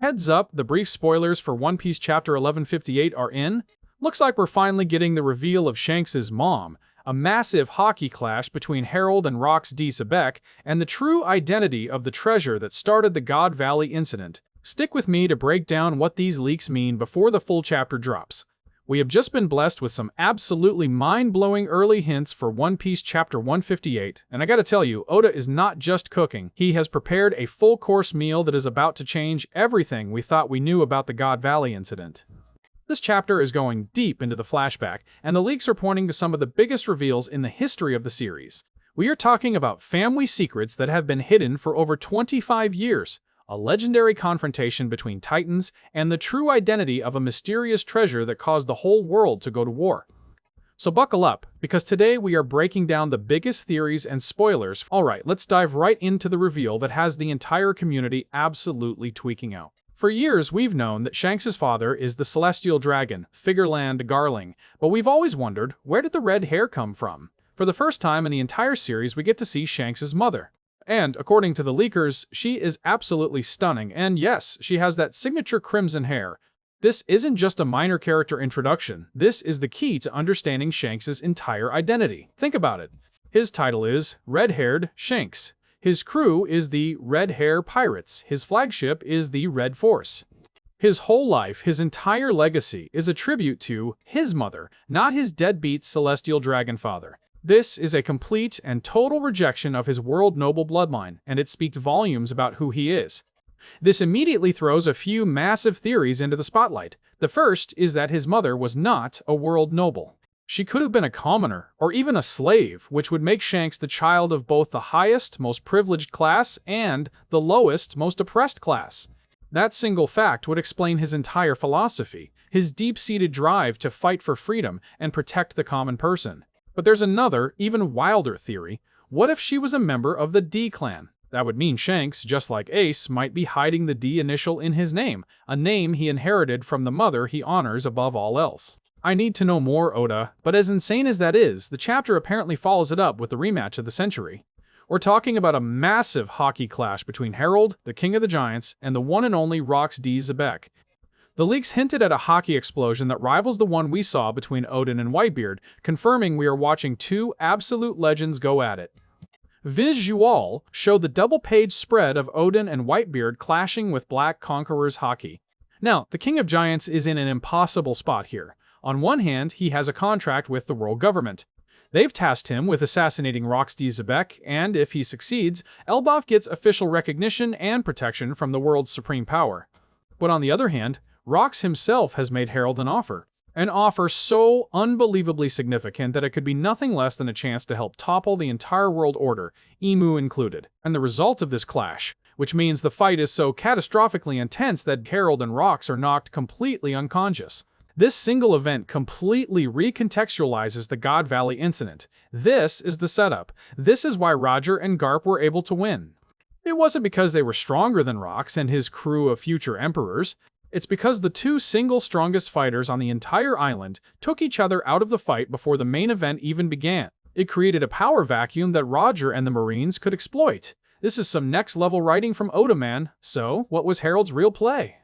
Heads up, the brief spoilers for One Piece Chapter 1158 are in. Looks like we're finally getting the reveal of Shanks' mom, a massive hockey clash between Harold and Rox D. Xebec, and the true identity of the treasure that started the God Valley incident. Stick with me to break down what these leaks mean before the full chapter drops. We have just been blessed with some absolutely mind-blowing early hints for One Piece Chapter 158, and I gotta tell you, Oda is not just cooking. He has prepared a full-course meal that is about to change everything we thought we knew about the God Valley incident. This chapter is going deep into the flashback, and the leaks are pointing to some of the biggest reveals in the history of the series. We are talking about family secrets that have been hidden for over 25 years, a legendary confrontation between titans, and the true identity of a mysterious treasure that caused the whole world to go to war. So buckle up, because today we are breaking down the biggest theories and spoilers. Alright, let's dive right into the reveal that has the entire community absolutely tweaking out. For years, we've known that Shanks' father is the celestial dragon, Figureland Garling, but we've always wondered, where did the red hair come from? For the first time in the entire series, we get to see Shanks' mother. And, according to the leakers, she is absolutely stunning, and yes, she has that signature crimson hair. This isn't just a minor character introduction, this is the key to understanding Shanks' entire identity. Think about it. His title is Red-Haired Shanks. His crew is the Red Hair Pirates. His flagship is the Red Force. His whole life, his entire legacy, is a tribute to his mother, not his deadbeat celestial dragon father. This is a complete and total rejection of his world noble bloodline, and it speaks volumes about who he is. This immediately throws a few massive theories into the spotlight. The first is that his mother was not a world noble. She could have been a commoner, or even a slave, which would make Shanks the child of both the highest, most privileged class and the lowest, most oppressed class. That single fact would explain his entire philosophy, his deep-seated drive to fight for freedom and protect the common person. But there's another, even wilder theory. What if she was a member of the D clan? That would mean Shanks, just like Ace, might be hiding the D initial in his name, a name he inherited from the mother he honors above all else. I need to know more, Oda, but as insane as that is, the chapter apparently follows it up with the rematch of the century. We're talking about a massive hockey clash between Harold, the King of the Giants, and the one and only Rox D. Xebec. The leaks hinted at a hockey explosion that rivals the one we saw between Odin and Whitebeard, confirming we are watching two absolute legends go at it. Visual showed the double-page spread of Odin and Whitebeard clashing with Black Conqueror's hockey. Now, the King of Giants is in an impossible spot here. On one hand, he has a contract with the world government. They've tasked him with assassinating Rox D. Xebec, and if he succeeds, Elbaf gets official recognition and protection from the world's supreme power. But on the other hand, Rox himself has made Harold an offer so unbelievably significant that it could be nothing less than a chance to help topple the entire world order, Emu included. And the result of this clash, which means the fight is so catastrophically intense that Harold and Rox are knocked completely unconscious. This single event completely recontextualizes the God Valley incident. This is the setup. This is why Roger and Garp were able to win. It wasn't because they were stronger than Rox and his crew of future emperors. It's because the two single strongest fighters on the entire island took each other out of the fight before the main event even began. It created a power vacuum that Roger and the Marines could exploit. This is some next-level writing from Oda, man. So, what was Harold's real play?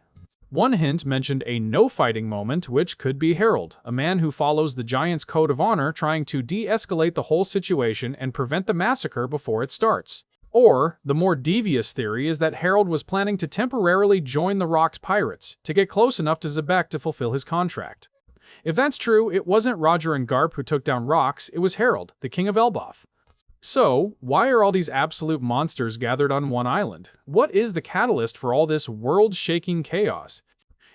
One hint mentioned a no-fighting moment, which could be Harold, a man who follows the Giants' code of honor, trying to de-escalate the whole situation and prevent the massacre before it starts. Or, the more devious theory is that Harold was planning to temporarily join the Rox Pirates, to get close enough to Xebec to fulfill his contract. If that's true, it wasn't Roger and Garp who took down Rox, it was Harold, the King of Elbaf. So, why are all these absolute monsters gathered on one island? What is the catalyst for all this world-shaking chaos?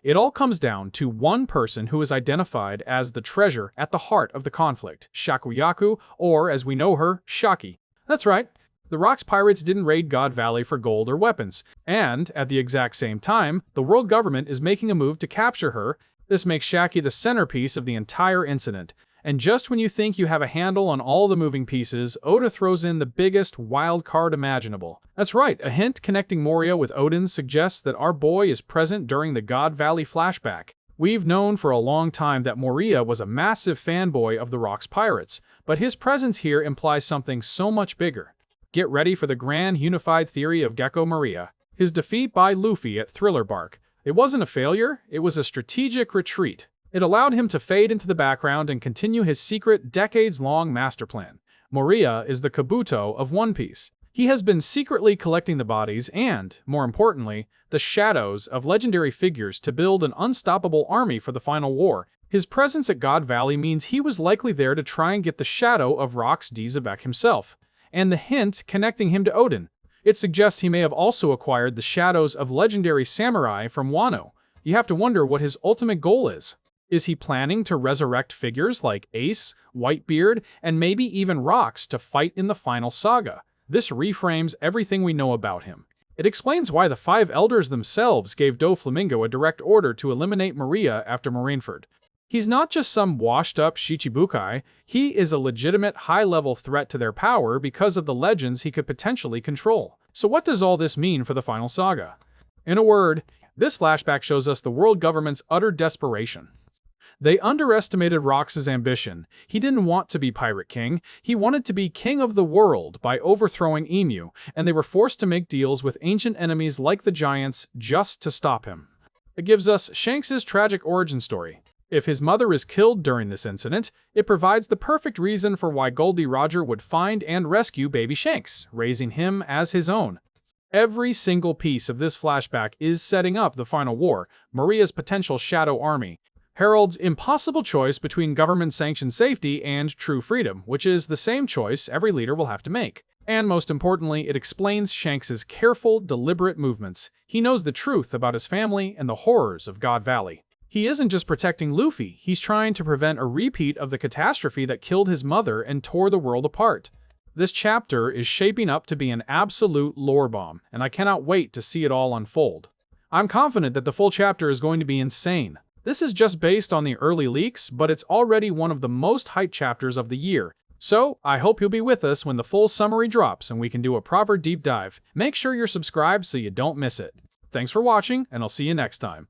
It all comes down to one person who is identified as the treasure at the heart of the conflict, Shakuyaku, or as we know her, Shaki. That's right. The Rox Pirates didn't raid God Valley for gold or weapons, and, at the exact same time, the world government is making a move to capture her. This makes Shaki the centerpiece of the entire incident. And just when you think you have a handle on all the moving pieces, Oda throws in the biggest wild card imaginable. That's right, a hint connecting Moria with Odin suggests that our boy is present during the God Valley flashback. We've known for a long time that Moria was a massive fanboy of the Rox Pirates, but his presence here implies something so much bigger. Get ready for the grand unified theory of Gecko Moria, his defeat by Luffy at Thriller Bark, It wasn't a failure, it was a strategic retreat. It allowed him to fade into the background and continue his secret, decades-long master plan. Moria is the Kabuto of One Piece. He has been secretly collecting the bodies and, more importantly, the shadows of legendary figures to build an unstoppable army for the final war. His presence at God Valley means he was likely there to try and get the shadow of Rox D. Xebec himself, and the hint connecting him to Odin. It suggests he may have also acquired the shadows of legendary samurai from Wano. You have to wonder what his ultimate goal is. Is he planning to resurrect figures like Ace, Whitebeard, and maybe even Rox to fight in the final saga? This reframes everything we know about him. It explains why the Five Elders themselves gave Doflamingo a direct order to eliminate Moria after Marineford. He's not just some washed-up Shichibukai, he is a legitimate high-level threat to their power because of the legends he could potentially control. So what does all this mean for the final saga? In a word, this flashback shows us the world government's utter desperation. They underestimated Rox's ambition. He didn't want to be Pirate King, he wanted to be king of the world by overthrowing Emu, and they were forced to make deals with ancient enemies like the Giants just to stop him. It gives us Shanks' tragic origin story. If his mother is killed during this incident, it provides the perfect reason for why Goldie Roger would find and rescue baby Shanks, raising him as his own. Every single piece of this flashback is setting up the final war, Maria's potential shadow army, Harold's impossible choice between government-sanctioned safety and true freedom, which is the same choice every leader will have to make. And most importantly, it explains Shanks' careful, deliberate movements. He knows the truth about his family and the horrors of God Valley. He isn't just protecting Luffy, he's trying to prevent a repeat of the catastrophe that killed his mother and tore the world apart. This chapter is shaping up to be an absolute lore bomb, and I cannot wait to see it all unfold. I'm confident that the full chapter is going to be insane. This is just based on the early leaks, but it's already one of the most hyped chapters of the year. So, I hope you'll be with us when the full summary drops and we can do a proper deep dive. Make sure you're subscribed so you don't miss it. Thanks for watching, and I'll see you next time.